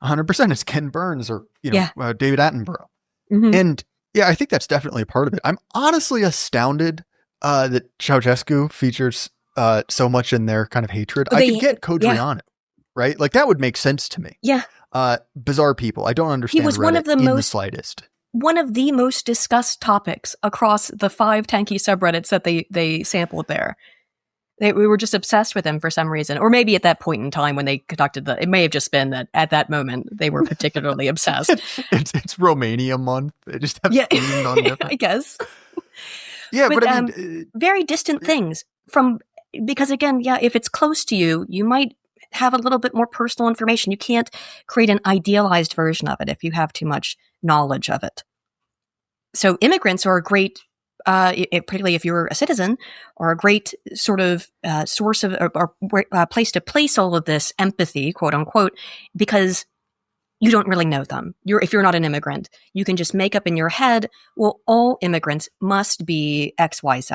100%. It's Ken Burns or, David Attenborough. Mm-hmm. And I think that's definitely a part of it. I'm honestly astounded that Ceausescu features so much in their kind of hatred. I could get Codriano, right? Like that would make sense to me.
Yeah.
Bizarre people. I don't understand.
He was
Reddit the slightest.
One of the most discussed topics across the 5 tanky subreddits that they sampled there. We were just obsessed with him for some reason. Or maybe at that point in time when they conducted it may have just been that at that moment they were particularly obsessed.
It's Romania month. They just have themed on different.
I guess.
Yeah, but I mean,
very distant things because again, if it's close to you, you might have a little bit more personal information. You can't create an idealized version of it if you have too much knowledge of it. So immigrants are a great, particularly if you're a citizen, are a great sort of source of or place to place all of this empathy, quote unquote, because you don't really know them. If you're not an immigrant, you can just make up in your head, well, all immigrants must be X, Y, Z.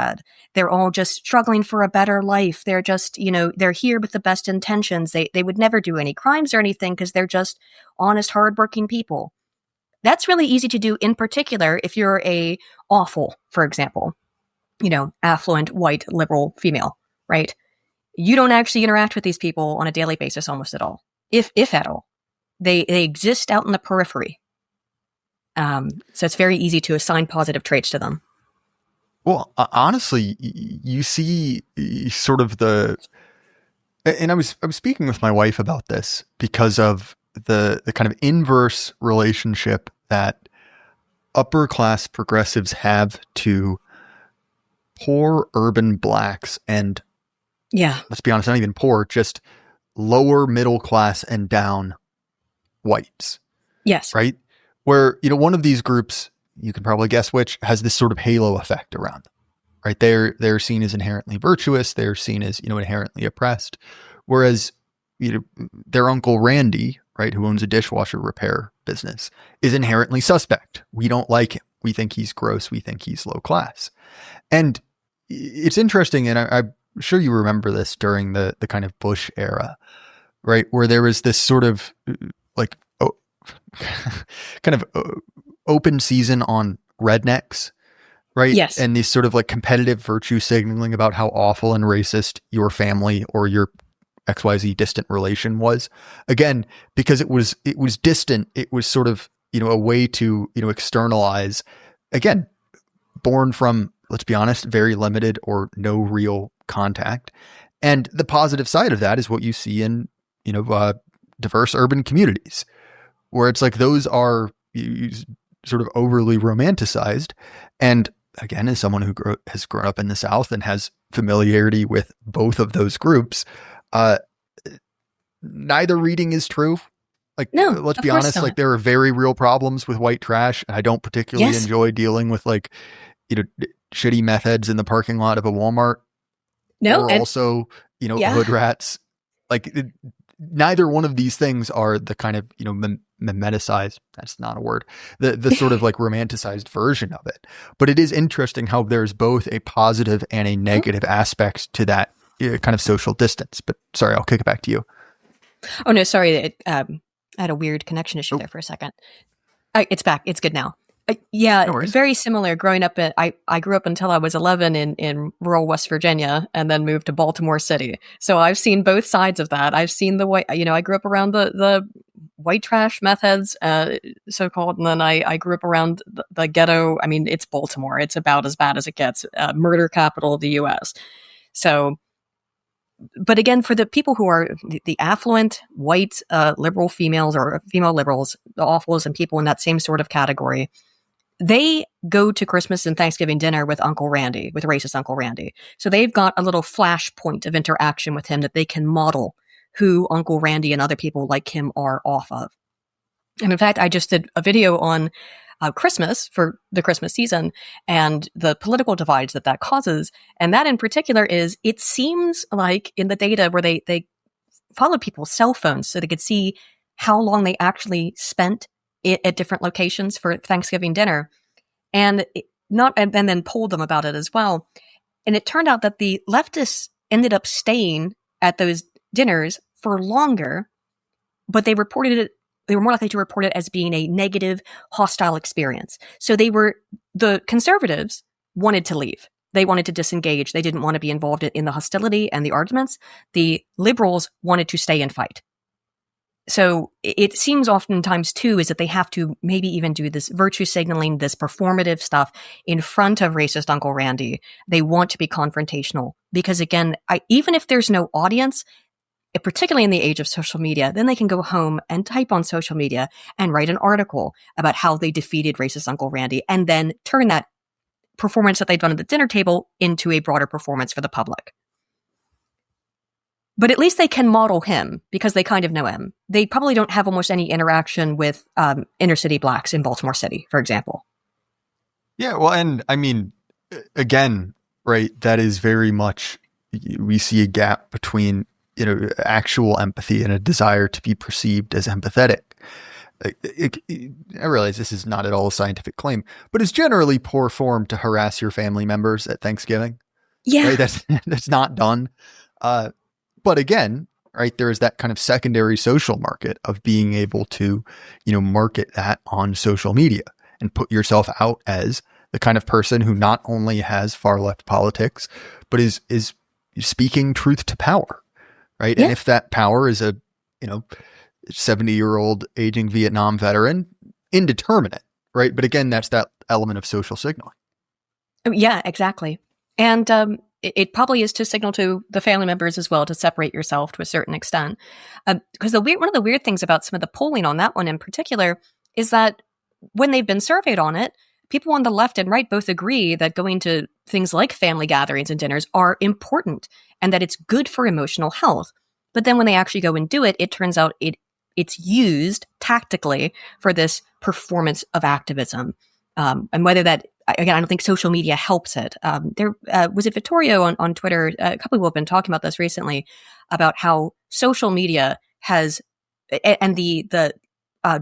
They're all just struggling for a better life. They're just, they're here with the best intentions. They would never do any crimes or anything because they're just honest, hardworking people. That's really easy to do in particular if you're a awful, for example, affluent, white, liberal female, right? You don't actually interact with these people on a daily basis almost at all, if at all. They exist out in the periphery. So it's very easy to assign positive traits to them.
Well, honestly, you see sort of and I was speaking with my wife about this because of the kind of inverse relationship that upper class progressives have to poor urban blacks and let's be honest, not even poor, just lower middle class and down whites.
Yes.
Right? Where, one of these groups, you can probably guess which, has this sort of halo effect around them, right? They're seen as inherently virtuous. They're seen as, inherently oppressed. Whereas, their Uncle Randy, right, who owns a dishwasher repair business, is inherently suspect. We don't like him. We think he's gross. We think he's low class. And it's interesting, and I'm sure you remember this during the kind of Bush era, right, where there was this sort of kind of open season on rednecks, right?
Yes.
And these sort of like competitive virtue signaling about how awful and racist your family or your XYZ distant relation was. Again, because it was distant, it was sort of, a way to, externalize, again, born from, let's be honest, very limited or no real contact. And the positive side of that is what you see in, diverse urban communities, where it's like those are sort of overly romanticized. And again, as someone who has grown up in the South and has familiarity with both of those groups, neither reading is true. Like,
no,
let's be honest, like there are very real problems with white trash. And I don't particularly enjoy dealing with like, shitty meth heads in the parking lot of a Walmart.
No.
Or also, hood rats. Like neither one of these things are the kind of, mimeticized, that's not a word, the sort of like romanticized version of it. But it is interesting how there's both a positive and a negative aspect to that kind of social distance. But sorry, I'll kick it back to you.
Oh, no, sorry. I had a weird connection issue there for a second. It's back. It's good now.
No
very similar. Growing up, I grew up until I was 11 in rural West Virginia, and then moved to Baltimore City. So I've seen both sides of that. I've seen the white. I grew up around the white trash meth heads, so called, and then I grew up around the ghetto. I mean, it's Baltimore. It's about as bad as it gets. Murder capital of the U.S. So, but again, for the people who are the affluent white liberal females or female liberals, the awefuls, and people in that same sort of category. they go to Christmas and Thanksgiving dinner with Uncle Randy, with racist Uncle Randy. So they've got a little flashpoint of interaction with him that they can model who Uncle Randy and other people like him are off of. And in fact, I just did a video on Christmas for the Christmas season and the political divides that causes. And that in particular is, it seems like in the data where they followed people's cell phones so they could see how long they actually spent at different locations for Thanksgiving dinner, and then polled them about it as well. And it turned out that the leftists ended up staying at those dinners for longer, but they were more likely to report it as being a negative, hostile experience. So the conservatives wanted to leave. They wanted to disengage. They didn't want to be involved in the hostility and the arguments. The liberals wanted to stay and fight. So it seems oftentimes, too, is that they have to maybe even do this virtue signaling, this performative stuff in front of racist Uncle Randy. They want to be confrontational because, again, even if there's no audience, particularly in the age of social media, then they can go home and type on social media and write an article about how they defeated racist Uncle Randy and then turn that performance that they've done at the dinner table into a broader performance for the public. But at least they can model him because they kind of know him. They probably don't have almost any interaction with inner city blacks in Baltimore City, for example.
Yeah, well, and I mean, again, right, that is very much, we see a gap between, actual empathy and a desire to be perceived as empathetic. I realize this is not at all a scientific claim, but it's generally poor form to harass your family members at Thanksgiving.
Yeah.
Right? That's not done. But again, right, there is that kind of secondary social market of being able to, market that on social media and put yourself out as the kind of person who not only has far left politics, but is speaking truth to power, right? Yeah. And if that power is a, 70-year-old aging Vietnam veteran, indeterminate, right? But again, that's that element of social signaling.
Yeah, exactly. And it probably is to signal to the family members as well to separate yourself to a certain extent. Because one of the weird things about some of the polling on that one in particular is that when they've been surveyed on it, people on the left and right both agree that going to things like family gatherings and dinners are important and that it's good for emotional health. But then when they actually go and do it, it turns out it's used tactically for this performance of activism. And whether that, again, I don't think social media helps it. There was it Vittorio on Twitter. A couple people have been talking about this recently about how social media has and the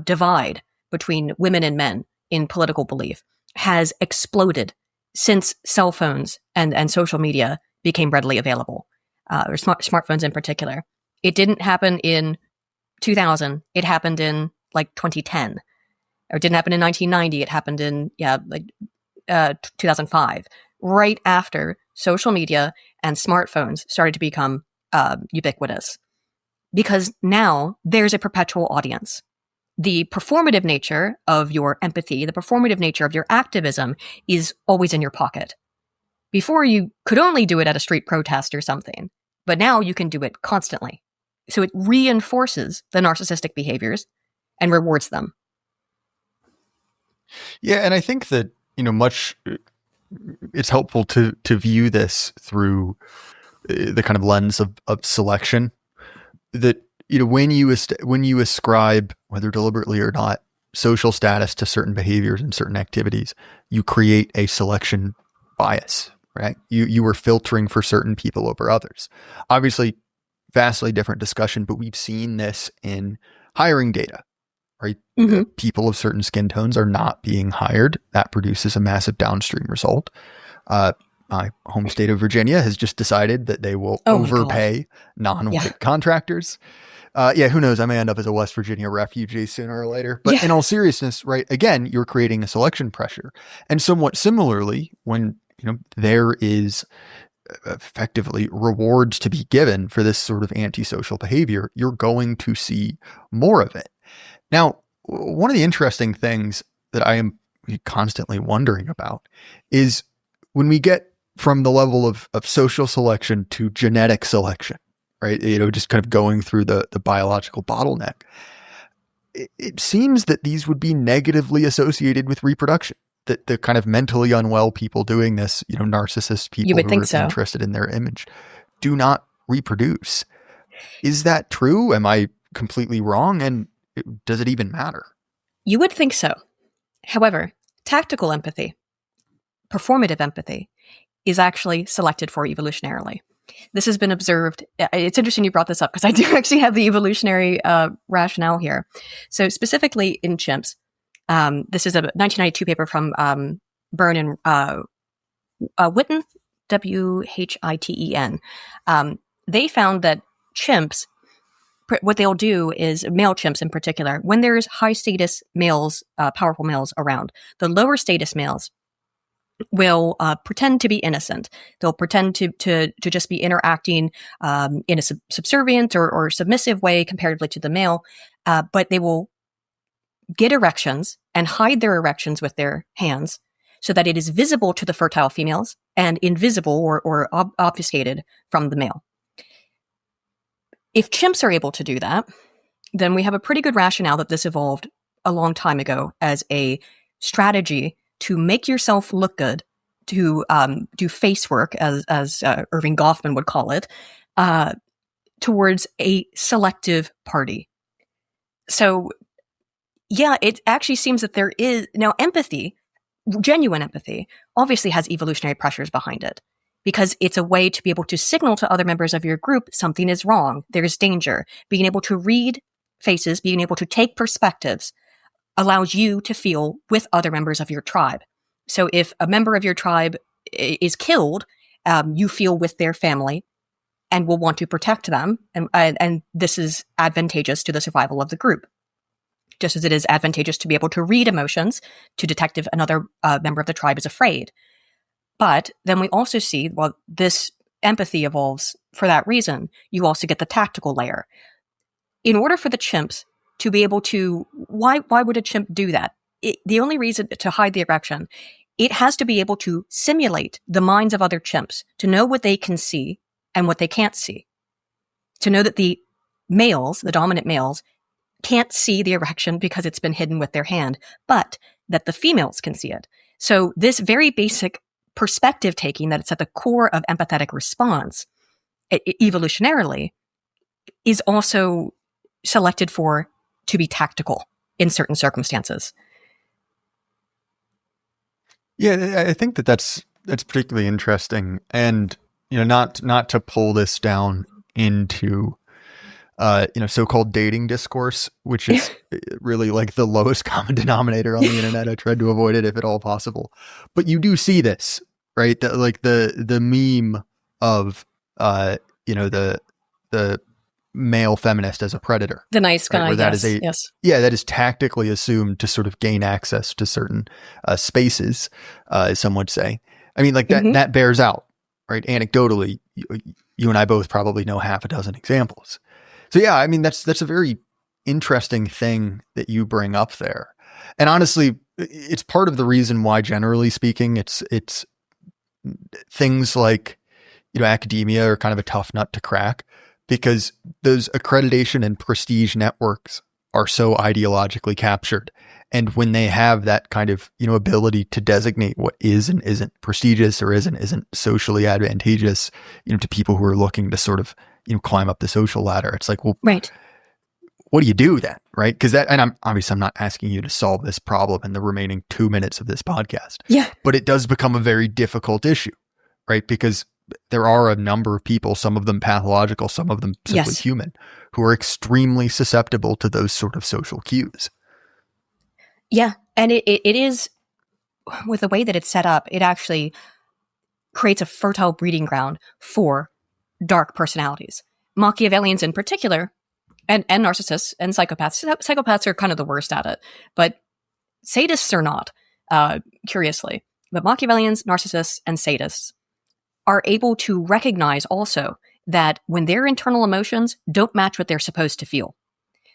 divide between women and men in political belief has exploded since cell phones and social media became readily available, or smartphones in particular. It didn't happen in 2000. It happened in like 2010. Or it didn't happen in 1990. It happened in 2005, right after social media and smartphones started to become ubiquitous. Because now there's a perpetual audience. The performative nature of your empathy, the performative nature of your activism is always in your pocket. Before, you could only do it at a street protest or something, but now you can do it constantly. So it reinforces the narcissistic behaviors and rewards them.
Yeah, and I think that, it's helpful to view this through the kind of lens of selection. That, when you ascribe, whether deliberately or not, social status to certain behaviors and certain activities, you create a selection bias, right? You are filtering for certain people over others. Obviously, vastly different discussion, but we've seen this in hiring data. Right? Mm-hmm. People of certain skin tones are not being hired. That produces a massive downstream result. My home state of Virginia has just decided that they will overpay non-white contractors. Who knows? I may end up as a West Virginia refugee sooner or later. But in all seriousness, right, again, you're creating a selection pressure. And somewhat similarly, when there is effectively rewards to be given for this sort of antisocial behavior, you're going to see more of it. Now, one of the interesting things that I am constantly wondering about is when we get from the level of social selection to genetic selection, right? Just kind of going through the biological bottleneck. It seems that these would be negatively associated with reproduction, the kind of mentally unwell people doing this, narcissist people
You would
who
think
are
so.
interested in their image, do not reproduce. Is that true? Am I completely wrong? And does it even matter?
You would think so. However, tactical empathy, performative empathy, is actually selected for evolutionarily. This has been observed. It's interesting you brought this up because I do actually have the evolutionary rationale here. So specifically in chimps, this is a 1992 paper from Byrne and Witten, Whiten. They found that chimps, what they'll do is, male chimps in particular, when there's high status males, powerful males around, the lower status males will pretend to be innocent. They'll pretend to just be interacting in a subservient or submissive way comparatively to the male, but they will get erections and hide their erections with their hands so that it is visible to the fertile females and invisible or obfuscated from the male. If chimps are able to do that, then we have a pretty good rationale that this evolved a long time ago as a strategy to make yourself look good, to do face work, as Irving Goffman would call it, towards a selective party. So, yeah, it actually seems that there is now empathy, genuine empathy, obviously has evolutionary pressures behind it, because it's a way to be able to signal to other members of your group something is wrong, there's danger. Being able to read faces, being able to take perspectives, allows you to feel with other members of your tribe. So if a member of your tribe is killed, you feel with their family and will want to protect them. And this is advantageous to the survival of the group. Just as it is advantageous to be able to read emotions, to detect if another member of the tribe is afraid. But then we also see, well, this empathy evolves for that reason. You also get the tactical layer. In order for the chimps to be able to, why would a chimp do that? The only reason to hide the erection, it has to be able to simulate the minds of other chimps, to know what they can see and what they can't see. To know that the males, the dominant males, can't see the erection because it's been hidden with their hand, but that the females can see it. So this very basic perspective taking that it's at the core of empathetic response, evolutionarily, is also selected for to be tactical in certain circumstances.
Yeah, I think that's particularly interesting, and not to pull this down into so-called dating discourse, which is really like the lowest common denominator on the internet. I tried to avoid it if at all possible, but you do see this, right? That like the meme of the male feminist as a predator,
the nice guy,
right?
yes, yes,
that is tactically assumed to sort of gain access to certain spaces, as some would say. I mean, like that bears out, right? Anecdotally, you and I both probably know half a dozen examples. So yeah, I mean that's a very interesting thing that you bring up there, and honestly, it's part of the reason why, generally speaking, it's things like academia are kind of a tough nut to crack, because those accreditation and prestige networks are so ideologically captured. And when they have that kind of, ability to designate what is and isn't prestigious or isn't socially advantageous, to people who are looking to sort of, climb up the social ladder, it's like, well,
right.
What do you do then? Right. Because I'm not asking you to solve this problem in the remaining 2 minutes of this podcast.
Yeah.
But it does become a very difficult issue, right? Because there are a number of people, some of them pathological, some of them simply human, who are extremely susceptible to those sort of social cues.
Yeah. And it is, with the way that it's set up, it actually creates a fertile breeding ground for dark personalities. Machiavellians in particular, and narcissists and psychopaths. Psychopaths are kind of the worst at it, but sadists are not, curiously. But Machiavellians, narcissists, and sadists are able to recognize also that when their internal emotions don't match what they're supposed to feel.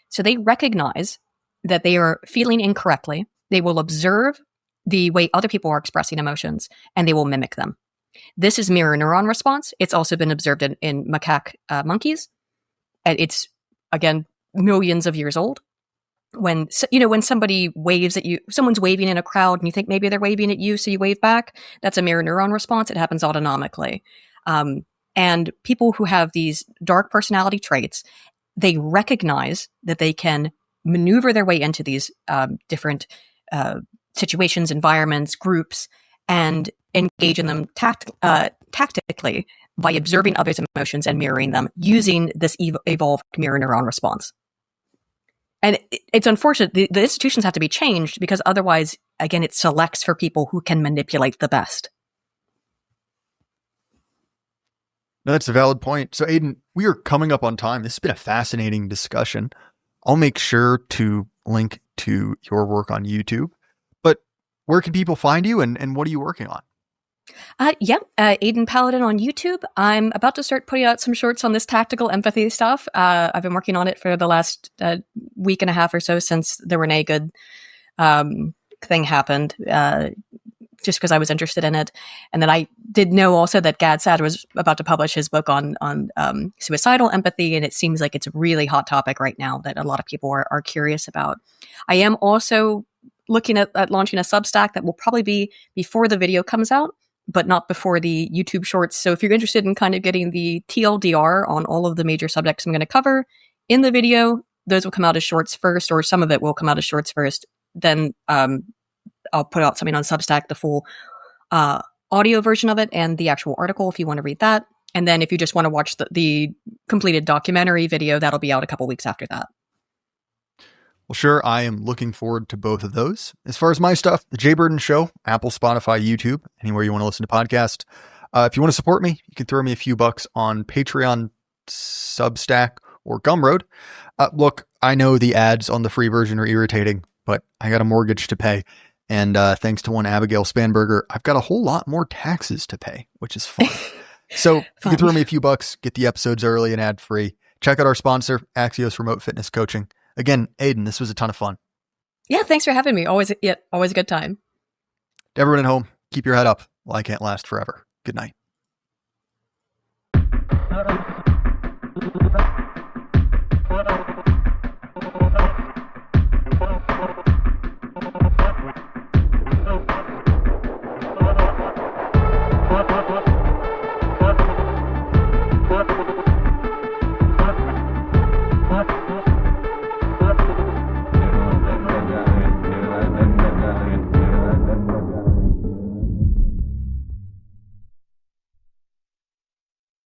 So they recognize that they are feeling incorrectly. They will observe the way other people are expressing emotions, and they will mimic them. This is mirror neuron response. It's also been observed in macaque monkeys. And it's, again, millions of years old. when somebody waves at you, someone's waving in a crowd and you think maybe they're waving at you, so you wave back. That's a mirror neuron response. It happens autonomically. And people who have these dark personality traits, they recognize that they can maneuver their way into these different situations, environments, groups, and engage in them tactically by observing others' emotions and mirroring them using this evolved mirror neuron response. And it's unfortunate. The institutions have to be changed because otherwise, again, it selects for people who can manipulate the best.
No, that's a valid point. So, Aydin, we are coming up on time. This has been a fascinating discussion. I'll make sure to link to your work on YouTube. But where can people find you and what are you working on?
Aydin Paladin on YouTube. I'm about to start putting out some shorts on this tactical empathy stuff. I've been working on it for the last week and a half or so since the Renee Good thing happened, just because I was interested in it. And then I did know also that Gad Saad was about to publish his book on suicidal empathy, and it seems like it's a really hot topic right now that a lot of people are curious about. I am also looking at launching a Substack that will probably be before the video comes out, but not before the YouTube shorts. So if you're interested in kind of getting the TLDR on all of the major subjects I'm going to cover in the video, those will come out as shorts first, or some of it will come out as shorts first. Then I'll put out something on Substack, the full audio version of it and the actual article if you want to read that. And then if you just want to watch the completed documentary video, that'll be out a couple weeks after that.
Well, sure. I am looking forward to both of those. As far as my stuff, The Jay Burden Show, Apple, Spotify, YouTube, anywhere you want to listen to podcasts. If you want to support me, you can throw me a few bucks on Patreon, Substack, or Gumroad. Look, I know the ads on the free version are irritating, but I got a mortgage to pay. And thanks to one Abigail Spanberger, I've got a whole lot more taxes to pay, which is fun. So you can throw me a few bucks, get the episodes early and ad free. Check out our sponsor, Axios Remote Fitness Coaching. Again, Aydin, this was a ton of fun.
Yeah, thanks for having me. Always a good time.
To everyone at home, keep your head up. Life can't last forever. Good night.